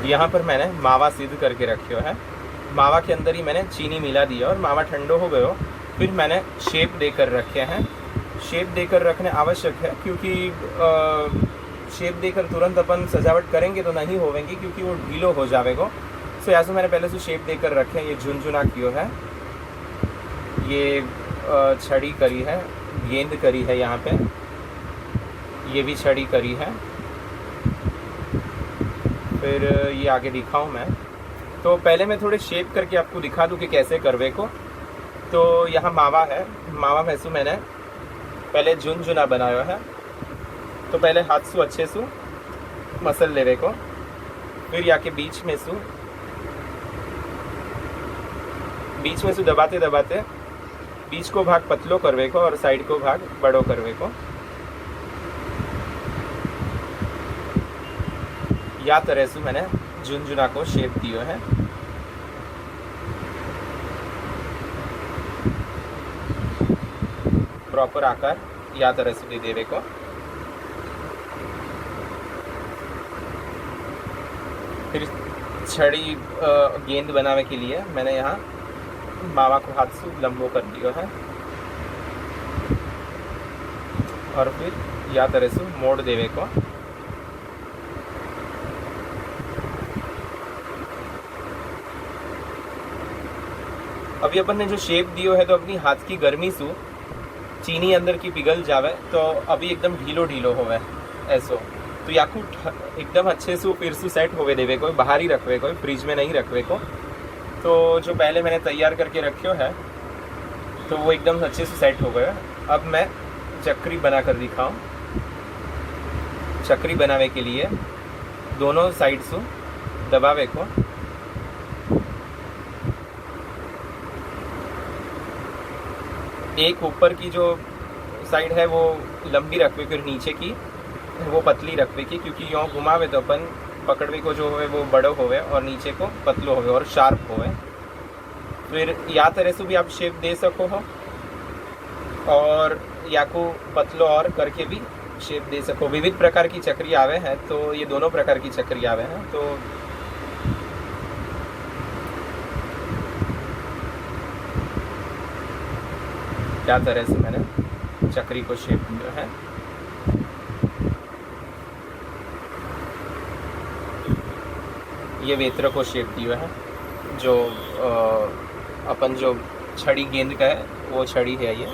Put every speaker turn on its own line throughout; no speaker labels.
यहाँ पर मैंने मावा सिद्ध करके रखियो है। मावा के अंदर ही मैंने चीनी मिला दिया और मावा ठंडो हो गयो। फिर मैंने शेप देकर रखे हैं। शेप देकर रखने आवश्यक है क्योंकि शेप देकर तुरंत अपन सजावट करेंगे तो नहीं होवेंगे क्योंकि वो ढीलो हो जाएगा। सो ऐसे मैंने पहले से शेप देकर रखे हैं। ये झुनझुना कियो है, ये छड़ी करी है, गेंद करी है यहाँ पे, ये भी छड़ी करी है। फिर ये आगे दिखाऊँ मैं तो पहले मैं थोड़े शेप करके आपको दिखा दूँ कि कैसे करवे को। तो यहाँ मावा है, मावा में सु मैंने पहले झुनझुना बनाया है। तो पहले हाथ से अच्छे से मसल लेवे को, फिर या के बीच में से दबाते दबाते बीच को भाग पतलो करवे को और साइड को भाग बड़ो करवे को। या तरह से मैंने झुनझुना को शेप दियो है। प्रॉपर आकार या तरह से दे देवे को। फिर छड़ी गेंद बनाने के लिए मैंने यहाँ मावा को हाथ से लंबो कर दिया है और फिर या तरह से मोड़ देवे को। अभी अपन ने जो शेप दियो है तो अपनी हाथ की गर्मी से चीनी अंदर की पिघल जावे तो अभी एकदम ढीलो ढीलो होवे ऐसो। तो याकू एकदम अच्छे से फिर से सेट होवे देवे को, बाहर ही रखवे को, फ्रिज में नहीं रखवे को। तो जो पहले मैंने तैयार करके रखियो है तो वो एकदम अच्छे से सेट हो गया। अब मैं चक्री बना कर दिखाऊँ। चक्री बनावे के लिए दोनों साइड से दबावे को, एक ऊपर की जो साइड है वो लंबी रखवे, फिर नीचे की वो पतली रखवे की, क्योंकि यूँ घुमावे तो अपन पकड़वे को जो होवे वो बड़ो होवे और नीचे को पतलो होवे और शार्प होवे। फिर या तरह से भी आप शेप दे सको हो और या को पतलो और करके भी शेप दे सको। विविध प्रकार की चक्री आवे हैं, तो ये दोनों प्रकार की चक्री आवे हैं। तो क्या तरह से मैंने चक्री को शेप दिया है। ये वेत्र को शेप दिया है, जो अपन जो छड़ी गेंद का है वो छड़ी है ये।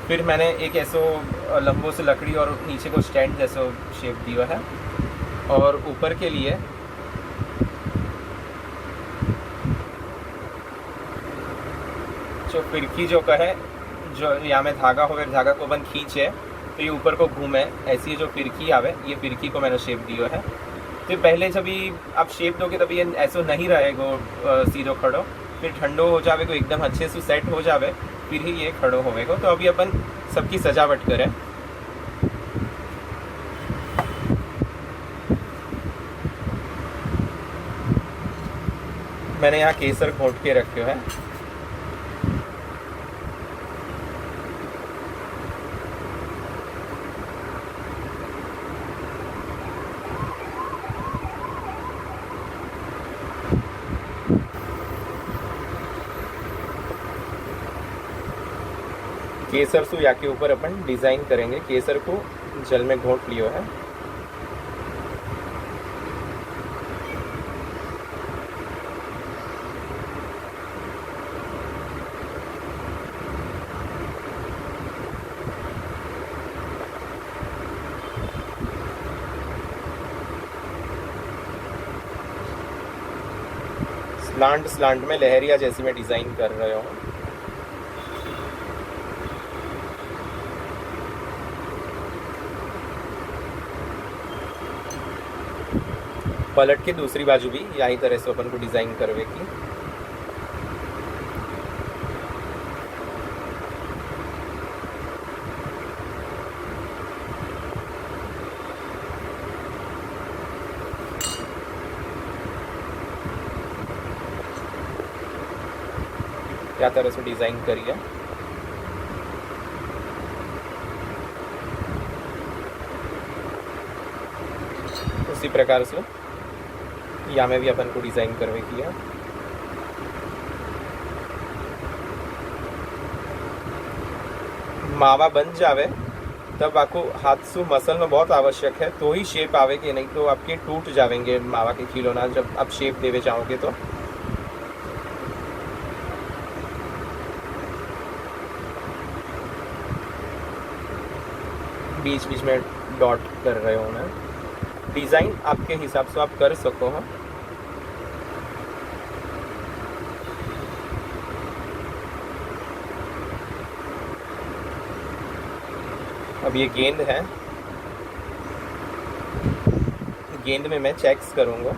फिर मैंने एक ऐसो लंबो से लकड़ी और नीचे को स्टैंड जैसा शेप दिया है। और ऊपर के लिए जो फिरकी जो कहे, जो यहाँ में धागा हो, धागा को अपन खींचे तो ये ऊपर को घूमे, ऐसी जो फिरकी आवे, ये फिरकी को मैंने शेप दिया है। तो पहले जब आप शेप दोगे तभी ये ऐसा नहीं रहेगा सीधो खड़ो, फिर ठंडो हो जावे को एकदम अच्छे से सेट हो जावे, फिर ही ये खड़ो होवेगा। तो अभी अपन सबकी सजावट करें। मैंने यहाँ केसर घोट के रखे है। केसर से या के ऊपर अपन डिज़ाइन करेंगे। केसर को जल में घोट लियो है। स्लांट स्लांट में लहरिया जैसी मैं डिज़ाइन कर रहा हूँ। पलट के दूसरी बाजू भी यही तरह से अपन को डिज़ाइन करवे की। क्या तरह से डिज़ाइन करिए। उसी प्रकार से या में भी अपन को डिज़ाइन करवे किया। मावा बन जावे तब आपको हाथ से मसल में बहुत आवश्यक है, तो ही शेप आवे, कि नहीं तो आपके टूट जावेंगे मावा के खिलौना जब आप शेप देवे चाहोगे तो। बीच बीच में डॉट कर रहे हो मैं। डिज़ाइन आपके हिसाब से आप कर सको हो। अब ये गेंद है, गेंद में मैं चेक्स करूँगा।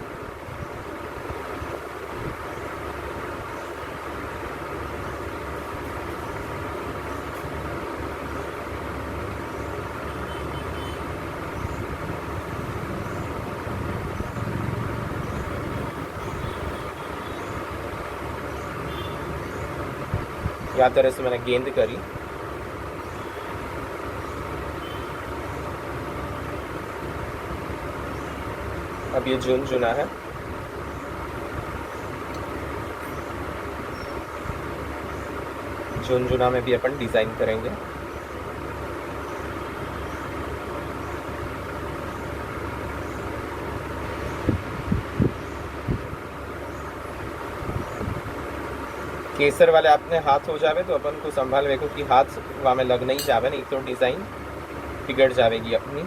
या तरह से मैंने गेंद करी। अब ये झुनझुना है, झुनझुना में भी अपन डिज़ाइन करेंगे। केसर वाले अपने हाथ हो जावे तो अपन को संभाल वेको कि हाथ वहाँ में लग नहीं जावे, नहीं तो डिज़ाइन बिगड़ जाएगी अपनी।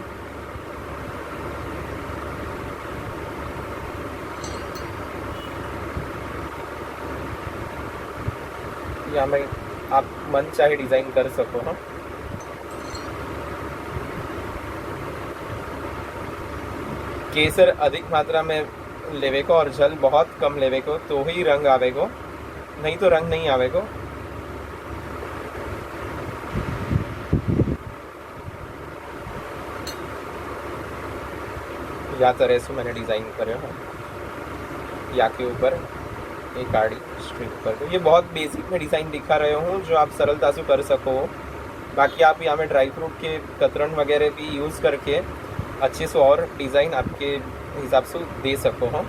या में आप मन चाहे डिज़ाइन कर सको हो। केसर अधिक मात्रा में लेवे को और जल बहुत कम लेवे को, तो ही रंग आवे को, नहीं तो रंग नहीं आवे को। या तरह से मैंने डिज़ाइन करे हो, या के ऊपर एक आड़ी स्ट्रिप कर दो। ये बहुत बेसिक में डिज़ाइन दिखा रहे हूँ जो आप सरलता से कर सको। बाकी आप यहाँ में ड्राई फ्रूट के कतरन वगैरह भी यूज़ करके अच्छे से और डिज़ाइन आपके हिसाब से दे सको हो।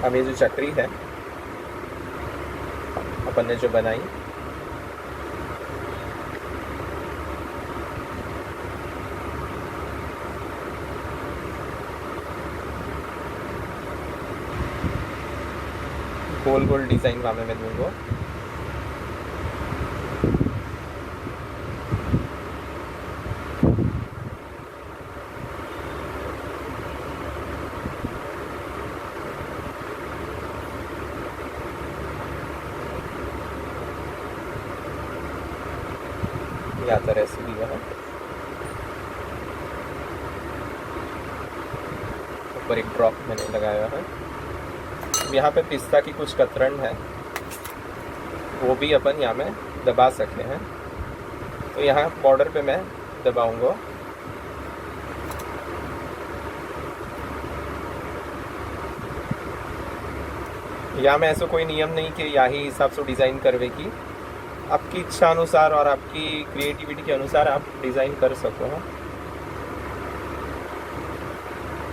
अब ये जो चक्री है अपन ने जो बनाई, गोल गोल डिज़ाइन वहाँ में मैं दूंगा। या तरह से भी है। ऊपर एक ड्रॉप मैंने लगाया है। यहाँ पे पिस्ता की कुछ कतरन है, वो भी अपन यहाँ में दबा सकते हैं। तो यहाँ बॉर्डर पे मैं दबाऊंगा। यहाँ में ऐसा कोई नियम नहीं कि यही हिसाब से डिज़ाइन करवे की, आपकी इच्छा अनुसार और आपकी क्रिएटिविटी के अनुसार आप डिज़ाइन कर सको।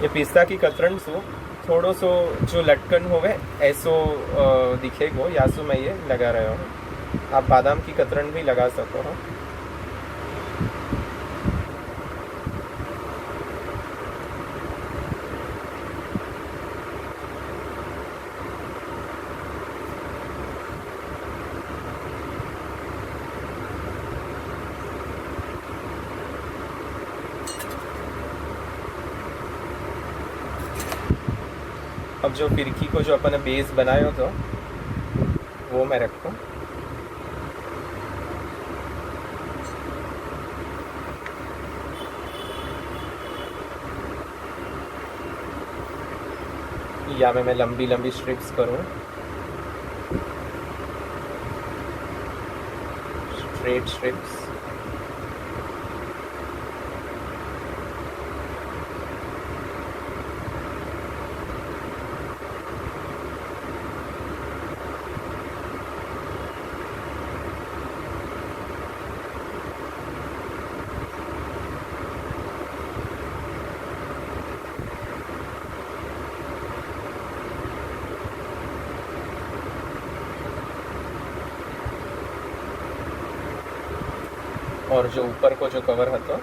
ये पिस्ता की कतरन सो थोड़ो सो जो लटकन होवे ऐसो दिखेगो, या सो मैं ये लगा रहा हूँ। आप बादाम की कतरन भी लगा सको हो। अब जो फिरकी को जो अपन ने बेस बनाया तो वो मैं रखूँ। या मैं लंबी लंबी स्ट्रिप्स करूँ, स्ट्रेट स्ट्रिप्स। और जो ऊपर को जो कवर हतो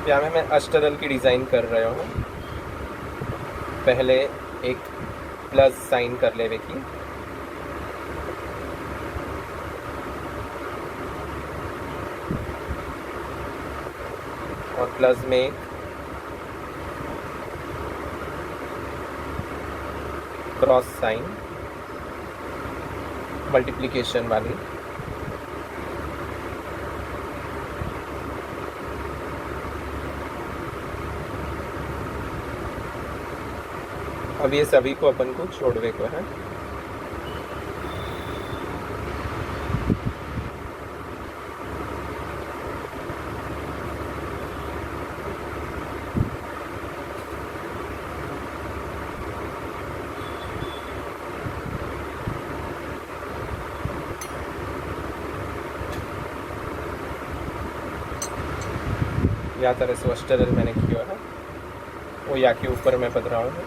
यहाँ में मैं अष्टदल की डिज़ाइन कर रहा हूँ। पहले एक प्लस साइन कर लेवे की, और प्लस में एक क्रॉस साइन मल्टीप्लिकेशन वाली, अब ये सभी को अपन को छोड़वे को है। या तरह से अष्टदल मैंने किया है, वो या के ऊपर मैं पध रहा हूँ।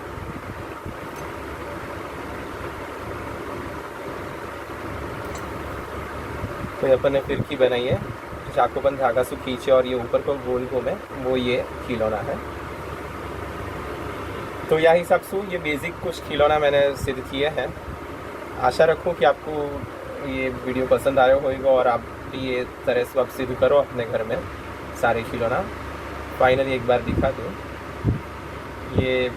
तो अपन ने फिरकी बनाई है, चाकूबंद धागा से खींचे और ये ऊपर को गोल घूमे, वो ये खिलौना है। तो यह हिसाब से ये बेसिक कुछ खिलौना मैंने सिद्ध किए हैं। आशा रखूँ कि आपको ये वीडियो पसंद आया होगा और आप ये तरह से आप सिद्ध करो अपने घर में सारे खिलौना। फाइनली एक बार दिखा दूँ, ये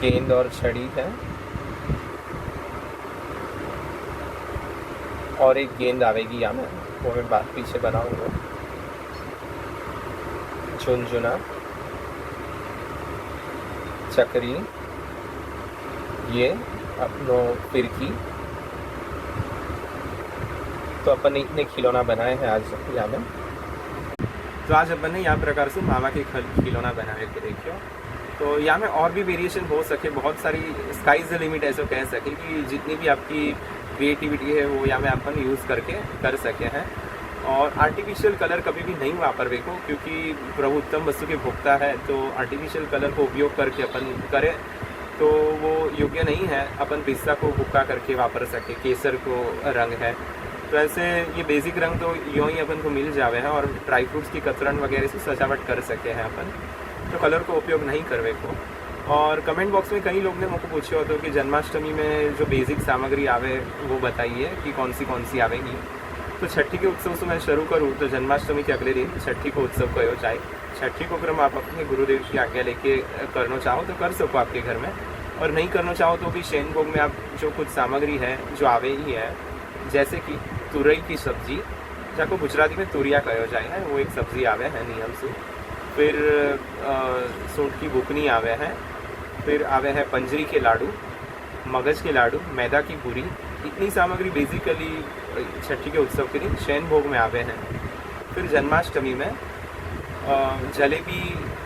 गेंद और छड़ी है और एक गेंद आवेगी यहाँ में, वो मैं बात पीछे बनाऊँगा। झुनझुना, चक्री, ये अपनो फिरकी। तो अपन ने इतने खिलौना बनाए हैं आज यहाँ में। तो आज अपन ने यहाँ प्रकार से मामा के खिलौना बनाए थे, देखियो। तो यहाँ में और भी वेरिएशन हो सके, बहुत सारी, स्काई इज द लिमिट ऐसा कह सके कि जितनी भी आपकी क्रिएटिविटी है वो यहाँ में अपन यूज़ करके कर सके हैं। और आर्टिफिशियल कलर कभी भी नहीं वापरवे को, क्योंकि प्रभु उत्तम वस्तु के भोक्ता है। तो आर्टिफिशियल कलर को उपयोग करके अपन करें तो वो योग्य नहीं है। अपन पिस्ता को भुक्का करके वापर सके, केसर को रंग है, तो ऐसे ये बेसिक रंग तो यूँ ही अपन को मिल जावे हैं। और ड्राई फ्रूट्स की कतरन वगैरह से सजावट कर सके हैं अपन, तो कलर को उपयोग नहीं करवे को। और कमेंट बॉक्स में कई लोग ने मुझको पूछे होते कि जन्माष्टमी में जो बेसिक सामग्री आवे वो बताइए कि कौन सी आवेगी। तो छठी के उत्सव से मैं शुरू करूँ तो जन्माष्टमी के अगले दिन छठी को उत्सव कहो जाए। छठी को क्रम आप अपने गुरुदेव की आज्ञा लेके करना चाहो तो कर सको आपके घर में, और नहीं करना चाहो तो भी शयन भोग में आप जो कुछ सामग्री है जो आवे ही है, जैसे कि तुरई की सब्जी, जाको गुजराती में तुरिया कहो जाए है, वो एक सब्जी आवे है नियम से। फिर सूंठ की बुकनी आवे है, फिर आवे है पंजरी के लाडू, मगज के लाडू, मैदा की पूरी। इतनी सामग्री बेसिकली छठी के उत्सव के दिन शयन भोग में आवे हैं। फिर जन्माष्टमी में जलेबी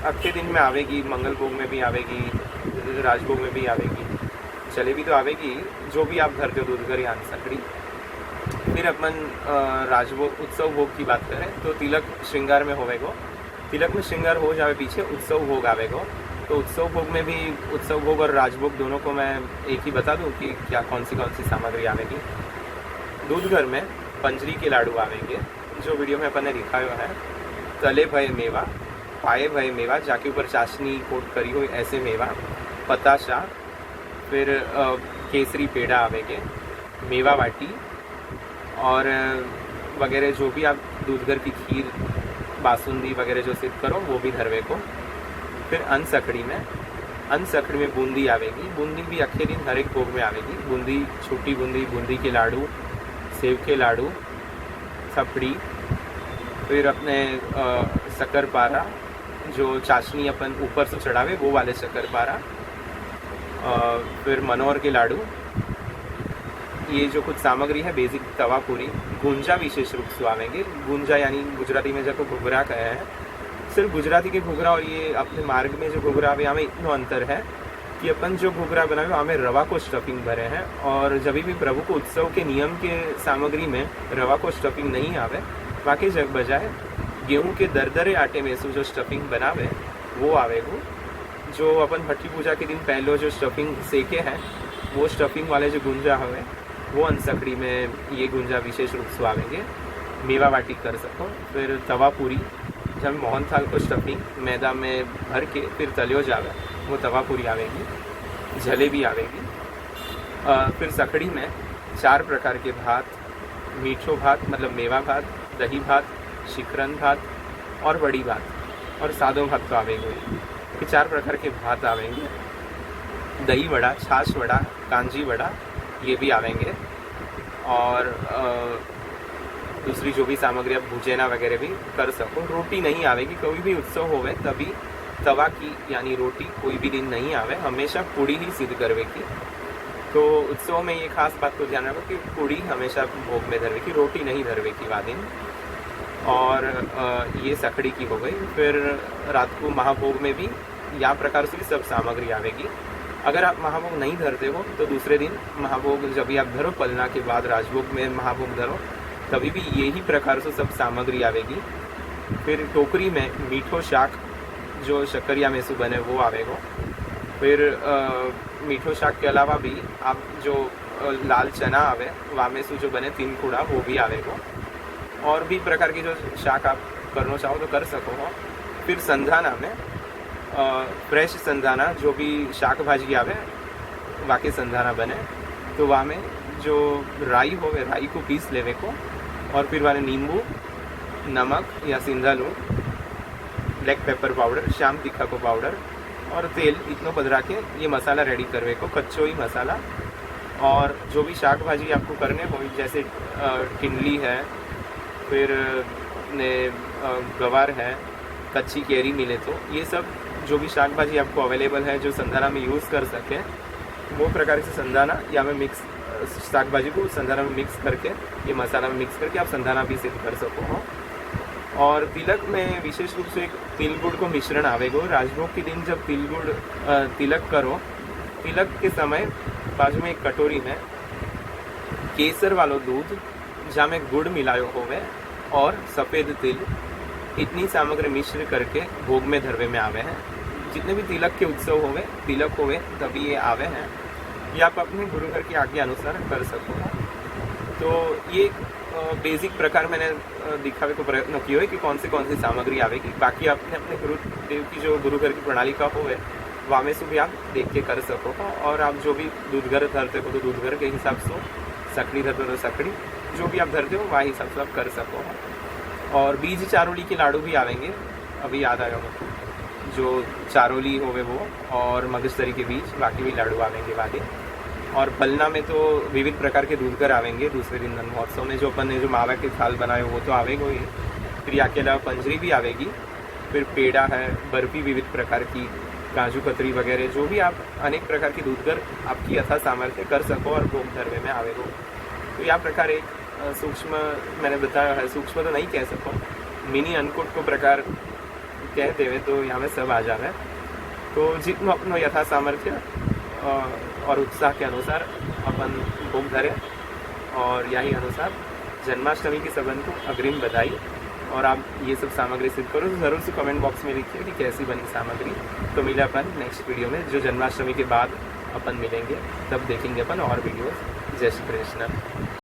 अगले दिन में आवेगी, मंगल भोग में भी आवेगी, राजभोग में भी आवेगी। जलेबी तो आवेगी, जो भी आप घर के दूध कर या सकड़ी। फिर अपन राजभोग उत्सव भोग की बात करें तो तिलक श्रृंगार में होवेगो, तिलक में श्रृंगार हो जावे पीछे उत्सव भोग आवेगो। तो उत्सव भोग में भी उत्सव भोग और राजभोग दोनों को मैं एक ही बता दूं कि क्या कौन सी सामग्री आवेगी। दूध घर में पंजरी के लाडू आवेंगे, जो वीडियो में अपन ने दिखाया है। तले भय मेवा, पाए भय मेवा, जाके ऊपर चाशनी कोट करी हुई ऐसे मेवा, पताशा, फिर केसरी पेड़ा आवेंगे, मेवा बाटी और वगैरह जो भी आप दूध घर की खीर, बासुंदी वगैरह जो सिद्ध करो वो भी धरवे को। फिर अनसकड़ी में बूंदी आवेगी, बूंदी भी अगले दिन हर एक भोग में आवेगी। बूंदी, छोटी बूंदी, बूंदी के लाडू, सेव के लाडू, थपड़ी। फिर अपने शक्करपारा, जो चाशनी अपन ऊपर से चढ़ावे वो वाले शक्करपारा। फिर मनोहर के लाडू। ये जो कुछ सामग्री है बेसिक तवा पूरी। गुंजा विशेष रूप से आवेंगे, गुंजा यानी गुजराती में जब घुघरा कहे हैं। सिर्फ गुजराती के घुघरा और ये अपने मार्ग में जो घुघरा आवे हमें इतना अंतर है कि अपन जो घुघरा बनावे हमें रवा को स्टफिंग भरे हैं, और जब भी प्रभु को उत्सव के नियम के सामग्री में रवा को स्टफिंग नहीं आवे, बाकी जग बजाय गेहूं के दरदरे आटे में से जो स्टफिंग बनावे वो आवेगो। जो अपन भट्टी पूजा के दिन पहले जो स्टफिंग सेके हैं वो स्टफिंग वाले जो गुंजा हवे वो अनसकड़ी में ये गुंजा विशेष रूप से आवेंगे। मेवा बाटी कर सको, फिर तवा पूरी जब मोहन थाल को स्टफिंग मैदा में भर के फिर तलियो जावे, वो तवा पूरी आवेगी। जलेबी आवेगी। फिर सकड़ी में 4 प्रकार के भात, मीठो भात मतलब मेवा भात, दही भात, शिकरन भात और बड़ी भात, और सादो भात तो आवेंगे। ये 4 प्रकार के भात आवेंगे। दही वड़ा, छाछ वड़ा, कांजी वड़ा ये भी आवेंगे। और दूसरी जो भी सामग्री आप भुजेना वगैरह भी कर सको। रोटी नहीं आवेगी, कोई भी उत्सव होवे तभी तवा की यानी रोटी कोई भी दिन नहीं आवे, हमेशा पूड़ी ही सिद्ध करवे की। तो उत्सव में ये खास बात को ध्यान रखो कि पूड़ी हमेशा भोग में धरवे की, रोटी नहीं धरवे की वा दिन। और ये सखड़ी की हो गई। फिर रात को महाभोग में भी या प्रकार से सब सामग्री आवेगी। अगर आप महाभोग नहीं धरते हो तो दूसरे दिन महाभोग जब भी आप धरो, पलना के बाद राजभोग में महाभोग धरो, तभी भी यही प्रकार से सब सामग्री आवेगी। फिर टोकरी में मीठो शाक जो शक्करिया में से बने वो आवेगो। फिर मीठो शाक के अलावा भी आप जो लाल चना आवे वामे से जो बने 3 कूड़ा वो भी आवेगो। और भी प्रकार की जो शाक आप करना चाहो तो कर सको हो। फिर संधाना में फ्रेश संधाना जो भी शाक भाजी आवे वाके संधाना बने, तो वहाँ में जो राई होवे राई को पीस लेवे को, और फिर वाले नींबू, नमक या सिंधालू, ब्लैक पेपर पाउडर, श्याम तीखा को पाउडर और तेल इतना पधरा के ये मसाला रेडी करवे को, कच्चो ही मसाला। और जो भी शाक भाजी आपको करने हो जैसे टिंडली है, फिर गवार है, कच्ची कैरी मिले तो ये सब जो भी शाक भाजी आपको अवेलेबल है जो संधाना में यूज़ कर सके, वो प्रकार से संधाना या में मिक्स शाक भाजी को संधाना में मिक्स करके ये मसाला में मिक्स करके आप संधाना भी सिद्ध कर सको हो। और तिलक में विशेष रूप से एक तिल गुड़ को मिश्रण आवेगो। राजभोग के दिन जब तिलक करो, तिलक के समय बाजू में एक कटोरी में केसर वालो दूध जहाँ में गुड़ मिलायो होवे और सफ़ेद तिल, इतनी सामग्री मिश्र करके भोग में धरवे में आवे हैं। जितने भी तिलक के उत्सव होवे, तिलक होवे तभी ये आवे हैं। ये आप अपने गुरु घर की आज्ञा अनुसार कर सको। तो ये बेसिक प्रकार मैंने दिखावे को प्रयत्न किया है कि कौन सी सामग्री आवेगी। बाकी आपने अपने गुरुदेव की जो गुरु घर की प्रणाली का होवे वहाँ में से भी आप देख के कर सको। और आप जो भी दूध घर धरते हो तो दूध घर के हिसाब से, सकड़ी धरते हो तो सकड़ी, जो भी आप धरते हो वहाँ हिसाब से आप कर सको। और बीज चारोली के लाडू भी आवेंगे, अभी याद आया मुझको, जो चारोली होवे वो और मगजतरी के बीज, बाकी भी लाडू आवेंगे वाले। और पलना में तो विविध प्रकार के दूधगर आवेंगे दूसरे दिन महोत्सव में। जो अपन ने जो मावा के थाल बनाए वो तो आवेगा ही। फिर या के अलावा पंजरी भी आवेगी। फिर पेड़ा है, बर्फी विविध प्रकार की, काजू कतरी वगैरह, जो भी आप अनेक प्रकार की दूधगर आपकी यथा सामर्थ्य कर सको और भोग धरवे में आवेगो। तो यह प्रकार एक सूक्ष्म मैंने बताया है, सूक्ष्म तो नहीं कह सको, मिनी अन्नकूट को प्रकार कह देवे तो यहाँ में सब आ जावे। तो जितना अपनो यथा सामर्थ्य और उत्साह के अनुसार अपन भोग धरे। और यही अनुसार जन्माष्टमी के संबंध को अग्रिम बधाई। और आप ये सब सामग्री सिद्ध करो तो ज़रूर से कमेंट बॉक्स में लिखिए कि कैसी बनी सामग्री। तो मिले अपन नेक्स्ट वीडियो में, जो जन्माष्टमी के बाद अपन मिलेंगे, तब देखेंगे अपन और वीडियोस। जय श्री कृष्ण।